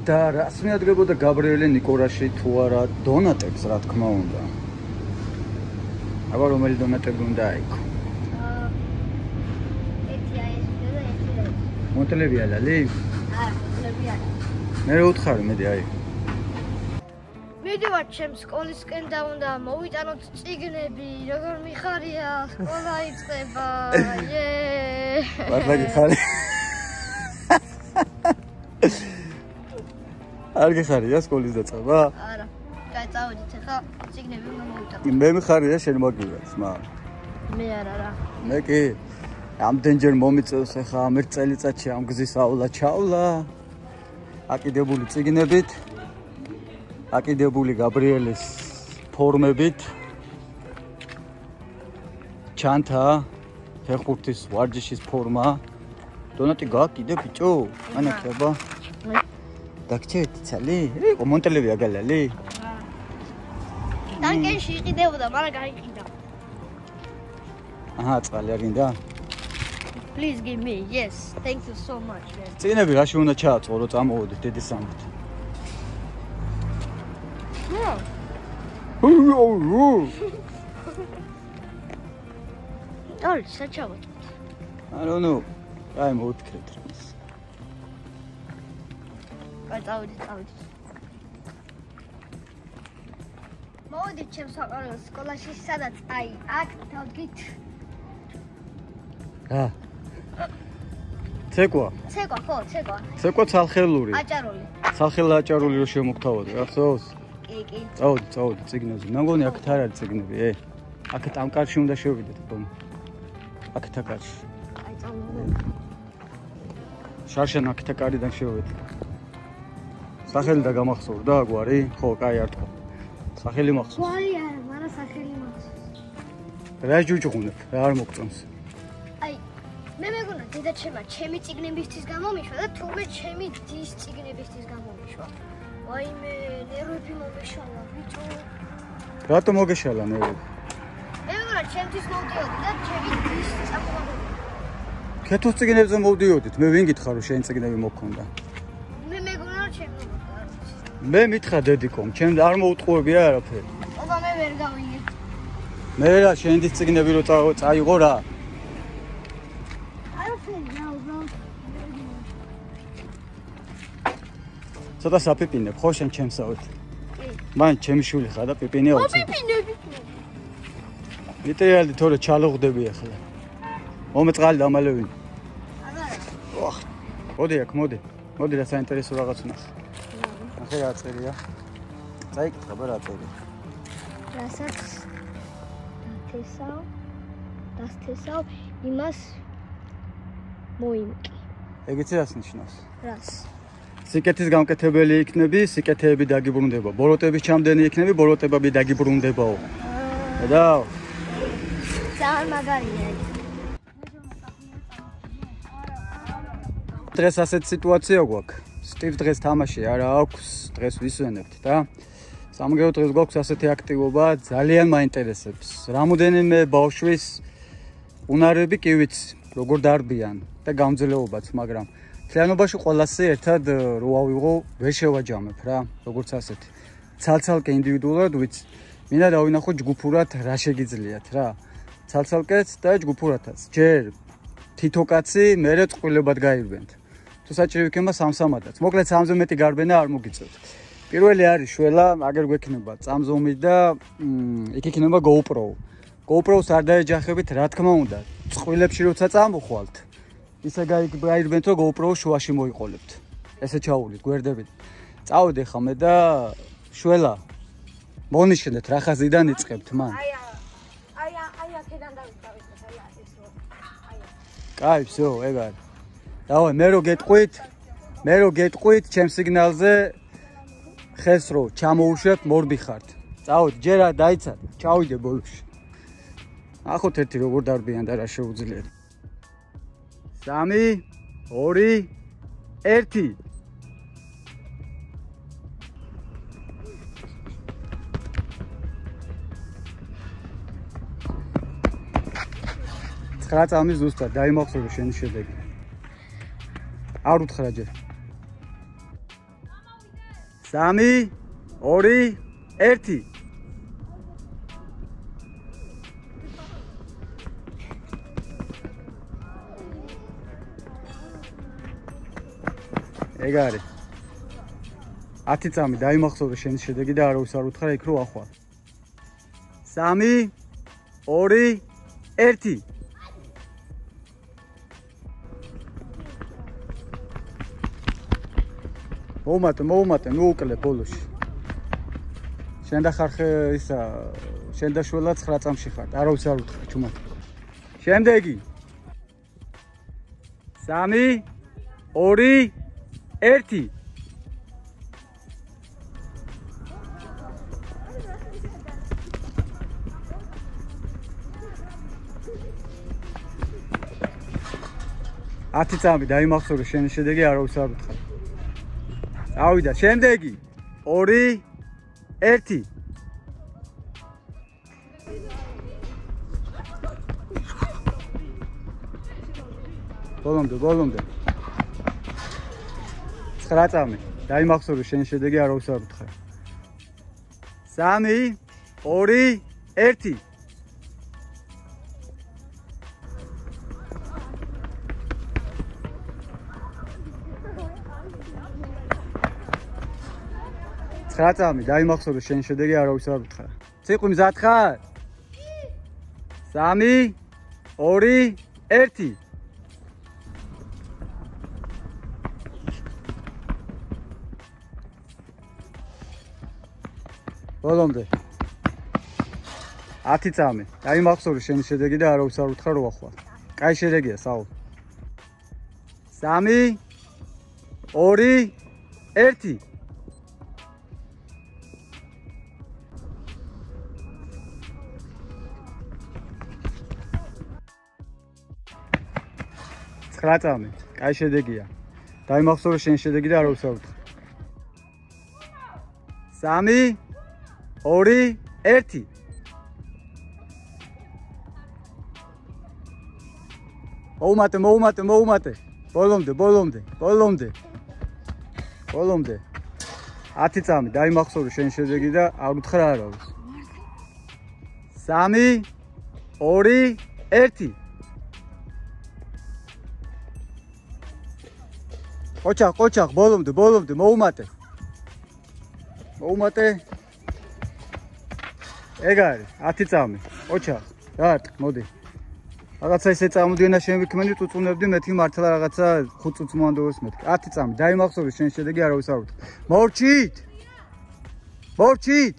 და რას მიადგებოდა გაბრიელე ნიკორაში თუ არა დონატებს რა თქმა უნდა. აბა რომელი დონატები უნდა აიქო? მოტლები ალალი? მოტლები არა. მე რა უთხარი მედი აი. მიდივარ ჩემს სკოლისკენ და უნდა მოვიტანოთ წიგნები, როგორ მიხარია, სკოლა იწყება. მართლა გიხარი? არ გიხარია სკოლის დაწყება? არა. წავედით ახლა წიგნები უნდა მოვიტანოთ. მე მიხარია შენ მაგივას, მაგრამ მე არა რა. მე კი ამდენჯერ მომიწევს ახლა ამ ერთ წელიწადში ამ გზის ავლა ჩავლა. აკიდებული წიგნებით, აკიდებული გაბრიელეს ფორმებით. ჩანთა ფეხბურთის ვარჯიშის ფორმა. დონატი გაკიდე ბიჭო? ანაკება. დაგჭერთ ცალი? რიყო მონტელები აგალალი? დანკენში იყიდებოდა, მაგრამ გაიყიდა. აჰა, წყალი არ გინდა? Please give me. Yes. Thank you so much. წიგნები რაში უნდა ჩააწყო, რომ წამოვიდეთ დედის სამით? All საჩავოთ. ანუ, აი მოვთქრეთ რამეს. წავედით. მოვიდით ჩემს საყარელ სკოლაში, სადაც აი აქ დავდგით. რა? ცეკვა. ცეკვა ცალხელური. აჭარული. ცალხელა აჭარული რო შემოგთავაზე, გახსოვს? კი. წავედი წიგნებზე. მე მგონი აქეთ არ არის წიგნები, აქეთ ამ კარში უნდა შევიდეთ, ბომ. აქეთ კარში. აი წავედი. შარშან აქეთ კარიდან შევიდეთ. სახელი და გამახსოვრდა გვარი? ხო, კაი არ თქვა. სახელი მახსოვს. გვარი არა, მაგრამ სახელი მახსოვს. რა ჯუჯუღუნებ? რა არ მოგწონს? აი, მე მეგონა დედა ჩემი წიგნებისთვის გამომიშვა და თურმე ჩემი დის წიგნებისთვის გამომიშვა. ვაიმე, ნერვები მომეშალა, ბიჭო. რატომ მოგეშალა ნერვები? მე მეგონა ჩემთვის მოვდიოდი და ჩემი დის წამოვაგო. ქეთოს წიგნებზე მოვდიოდით, მე ვინ გითხარ რომ შენ წიგნები მოგქონდა? მე მეგონა რომ ჩემი მე მითხრა დედიკომ, ჩემ არ მოუტყუებია არაფერი. ობა მე ვერ გავიგე. მე რა შენ დის წიგნები რო წაიღო რა? არაფერი რა უბრალოდ. ცოტა საპიპინებ ხო შენ ჩემსავით? კი. მან ჩემი შვილი ხარ და პიპინე აუწი. მოპიპინები. ლიტერალი თორე ჩალოღდები ახლა. მომეწყალი დამალევინ. არა. ოხ. მოდი აქ, მოდი. მოდი რა საინტერესო რაღაც ვნახე. ნახე რა წერია. წაიკითხა რა წერია. რასაც დასთესავ იმას მოიმკი. ეგეც რას ნიშნავს? რას? სიკეთის გამკეთებელი იქნები, სიკეთეები დაგიბრუნდება. ბოროტების ჩამდენი იქნები, ბოროტებები დაგიბრუნდებაო. და ძალიან მაგარია. დღეს ასეთ სიტუაცია გვაქვს. სტივ დღეს თამაში არა აქვს, დღეს ვისვენებთ და სამგერო დღეს გვაქვს ასეთი აქტივობა, ძალიან მაინტერესებს. რამოდენიმე ბავშვის უნარები კი ვიცი, როგორ დარბიან და გამძლეობაც, მაგრამ თლიანობაში ყველასე ერთად რო ავიღო, ვერ შევაჯამებ რა, როგორც ასეთი. ცალ-ცალკე ინდივიდუალურად ვიცი. მინდა დავინახო ჯგუფურად რა შეგიძლიათ რა. ცალ-ცალკეც და ჯგუფურადაც. ჯერ თითო კაცი, მერე წყვილებად გაირბენთ. თუ საჭირო იქნება სამსამადაც. მოკლედ 3-ზე მეტი გარბენა არ მოგიწევთ. პირველი არის შველა, აგერ გვექნება წამზომი და იქ იქნება GoPro. GoPro-ს არ დაეჯახებით, რა თქმა უნდა. წყვილებში როცა წამოხვალთ, ისე გაირბენთ, რომ GoPro-ს შუაში მოიყოლებთ. ესე ჩაულით, გვერდებით. წავედი ხა მე და შველა. მონიშნეთ რა ხაზიდან იწყებთ მან. აი აქედან დავიწყავით, აი ეს რო. კაი, всё, ეგ არის. დავай, მე რო გეტყვით, ჩემ სიგნალზე ხეს რო ჩამოუშვებ, მორბიხართ. წავედი, ჯერა დაიცად, ჩავიდე ბოლოში. ახოთ ერთი როგორ დარბიან და რა შეუძლიათ. 3, 2, 1. ცხრა წამი ზუსტად დაიმახსოვრე შენი შედეგი. არ უთხრა ჯერ. 3 2 1 ეგ არის 10 წამი დაიმახსოვრე შენი შედეგი და არავის არ უთხრა იქ რო ახვალ 3 2 1 მოუმატე ნუ უკლე ბოლოში შენ და ხარ ისა შენ და შველა 9 წამში ხარ არავის არ უთხრა ჩუმად შემდეგი 3 2 1 10 წამი დაიმახსოვრე შენი შედეგი არავის არ უთხრა ავიდა შემდეგი 2 1 ბოლომდე 9 წამი დაიმახსოვრე შენი შედეგი არავის არ უთხრა 3 2 1 9 წამი დაიმახსოვრე შენი შედეგი არავის არ უთხრა ციყვი მზად ხარ 3 2 1 ბოლომდე 10 წამი დაიმახსოვრე შენი შედეგი და არავის არ უთხრა რო ახვალ კაი შედეგია საულ 3 2 1 9 წამი კაი შედეგია დაიმახსოვრე შენი შედეგი და არავის არ უთხრა 3 2 1 მოუმატე ბოლომდე 10 წამი დაიმახსოვრე შენი შედეგი და არ უთხრა არავის 3 2 1 ყოჩახ ბოლომდე მოუმატე ეგ არის 10 წამი ყოჩახ დარტ მოდი რაღაცა ისე წამოდიენა შენ ვიქმენი წუწუნებდი მეთქი მართლა რაღაცა 5 წუთს მოანდოვეს მეთქი 10 წამი დაიმახსოვრე შენ შედეგი არავის არ უთხრა მოვჭით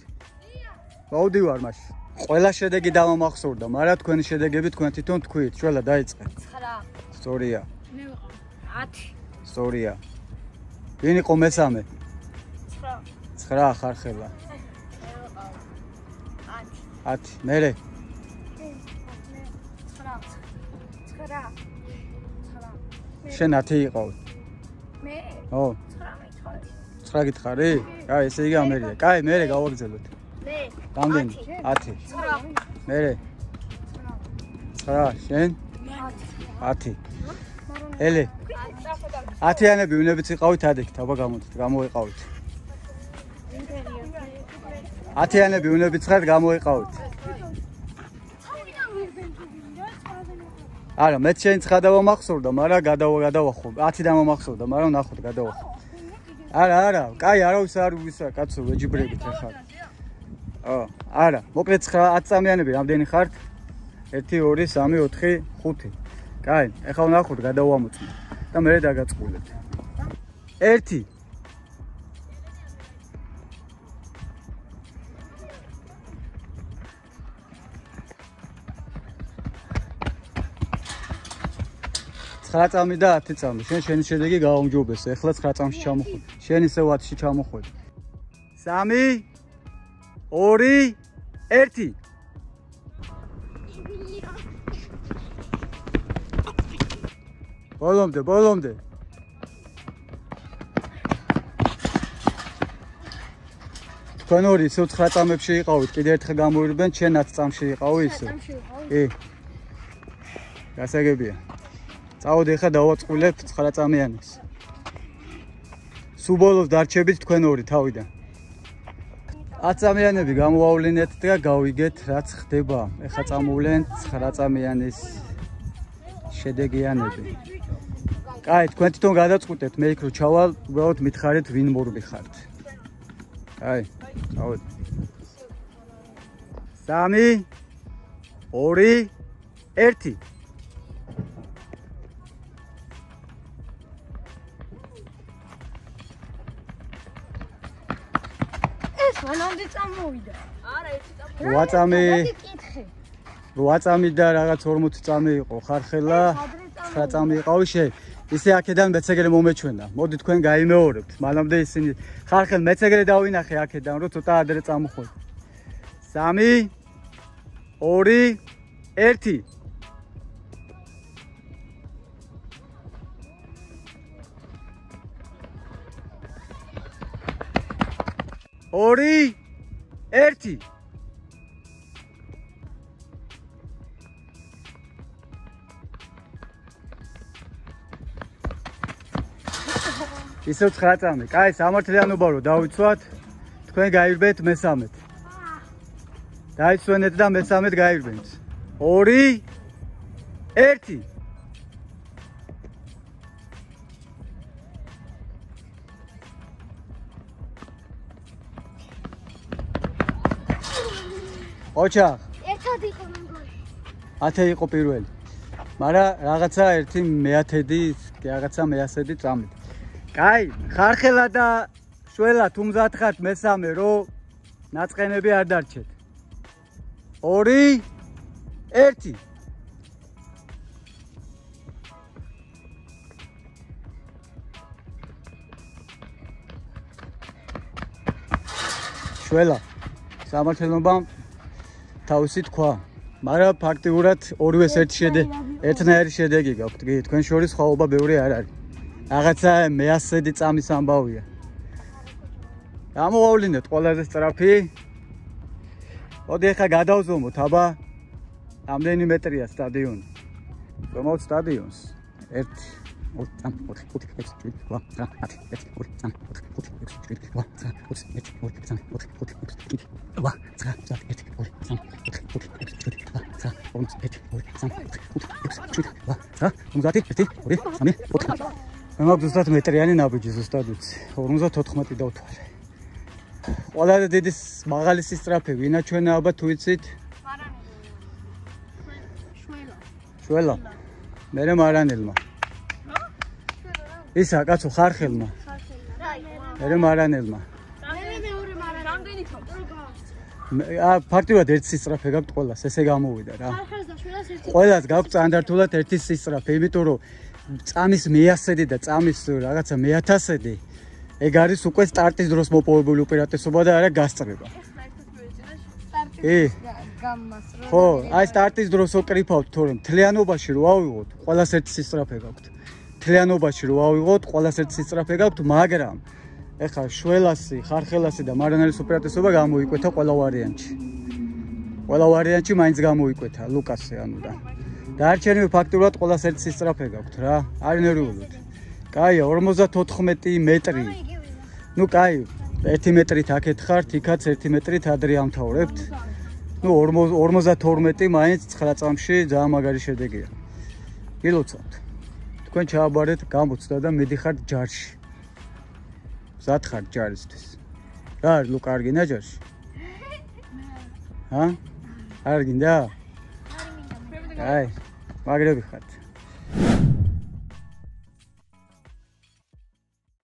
მოვდივარ მაშინ ყველა შედეგი დამამახსოვრდა მაგრამ თქვენი შედეგები თქვენ თვითონ თქვით შველა დაიწყე 9 სწორია მე ვიყავ 10 სწორია ვინ იყო მესამე 9 ხარხელა 10 მერე 9 შენ 10 იყავ მე ო 9 გითხარი? კაი, ესე იგი ამერია. კაი, მერე გავაგრძელოთ. მე. რამდენი? 10. 9. მერე. 9. შენ? 10. ელე. 10-იანები უნებიც იყავით ადექით, აბა გამოდით, გამოიყავით. 10-იანები უნებიც ხართ, გამოიყავით. არა, მეც შენ ცხადავა მახსოვდა, მაგრამ გადავახო. 10 დამამახსოვდა, მაგრამ ნახოთ გადავახო. არა, კაი, არავის არ ვისა, კაცო, ვეჯიბრებით ახლა. არა, მოკლედ 10 წამიანები რამდენი ხართ? 1 2 3 4 5. კაი, ახლა ნახოთ გადავამოწმოთ და მე დაგაწყვილებთ. 1 9 წამი და 10 წამი. შენი შედეგი გააუმჯობესე. ეხლა 9 წამში ჩამოხვედი. შენ ისევ 10-ში ჩამოხვედი. 3 2 1 ბოლომდე. თქვენ ორი ისევ 9 წამებში იყავით, კიდე ერთხელ გამოირბენ, შენ 10 წამში იყავი ისე. კი. გასაგებია. წავედი ახლა დავაწყვილებ 9 წამიანებს. სულ ბოლოს დარჩებით თქვენ ორი თავიდან. 10 წამიანები გამოავლინეთ და გავიგეთ რაც ხდება. ეხლა წამოვლენ 9 წამიანის შედეგიანები. კაი, თქვენ თვითონ გადაწყვეტეთ, მე იქ რო ჩავალ, უბრალოდ მითხარით ვინ მორბი ხართ. კაი, წავედი. 3 2 1 მანამდე წამოვიდა. არა, ერთი წამოვიდა. 8 წამი. 8 წამი და რაღაც 40 წამი იყო ხარხელა. 9 წამი იყავი შე. ისე აქედან მეცეგრე მომეჩვენა. მოდი თქვენ გაიმეორებთ. მანამდე ისინი ხარხელ მეცეგრე დავინახე აქედან, რომ ცოტა ადრე წამოხვედი. 3 2 1 2 1 ისევ 9 წამი. კაი, სამართლიანობა რო დავიცვათ, თქვენ გაირბეთ მე-13. დაიცვენეთ და მე-13 გაირბეთ. 2 1 ოჩახ. ერთად იყო მეგონი. 10 იყო პირველი. მაგრამ რაღაცა ერთი მე-10-დი, რაღაცა მე-100-დი წამით. კაი, ხარხელა და შველა თუმზად ხართ მე-13 რომ ნაწყენები არ დარჩეთ. 2 1 შველა სამართლობამ თავისი თქვა, მაგრამ ფაქტიურად ორივეს ერთნაირი შედეგი გაქვთ. კი, თქვენ შორის სხვაობა ბევრი არ არის. რაღაცა მე-100-დი წამის ამბავია. გამოავლინეთ ყველაზე სწრაფი. მოდი ახლა გადავზომოთ, აბა ამდენი მეტრია სტადიონი. ზომავთ სტადიონს. 1 2 3 4 5 6 7 8 9 10 11 12 13 14 15 16 17 მაგ ზუსტად მეტრიანი ნაბიჯი ზუსტად ვიცი. 54 დავთვალე. ყველაზე დიდი მაღალი სისწრაფე ვინა ჩვენა აბა თუ იცით? შველა. მერე მარანელმა. ისა კაცო ხარხელმა. მერე მარანელმა. ფაქტიურად ერთი სისწრაფე გაქვთ ყველას, ესე გამოვიდა რა. ყველას გაქვთ სტანდარტულად ერთი სისწრაფე, იმიტომ რომ წამის მე-100-დი და წამის რაღაცა მე-1000-დი ეგ არის უკვე სტარტის დროს მოპოვებული უპირატესობა და არა გასწრება. ხო, აი სტარტის დროს ვკრიფავთ, თორემ მთლიანობაში რო ავიღოთ, ყველას ერთი სისწრაფე გაქვთ. მთლიანობაში რო ავიღოთ, ყველას ერთი სისწრაფე გაქვთ, მაგრამ ეხლა შველასი, ხარხელასი და მარანელის უპირატესობა გამოიკვეთა ყველა ვარიანტში. ყველა ვარიანტში მაინც გამოიკვეთა ლუკასი ანუდა. დარჩენილი ფაქტურად ყველას ერთი სისწრაფე გაქვთ რა. არ ნერვიულობთ. კაია, 54 მეტრი. ნუ კაი, 1 მეტრით აქეთ ხართ, იქაც 1 მეტრით ადრე ამთავრებთ. ნუ 52 მაინც 9 წამში ძალიან მაგარი შედეგია. გილოცავთ. თქვენ ჩააბარეთ გამოცდა და მიდიხართ ჯარში. მზად ხართ ჯარისთვის. რა არის ლუკა არ გინდა ჯარში? ჰა? არ გინდა? აი, მაგრები ხართ.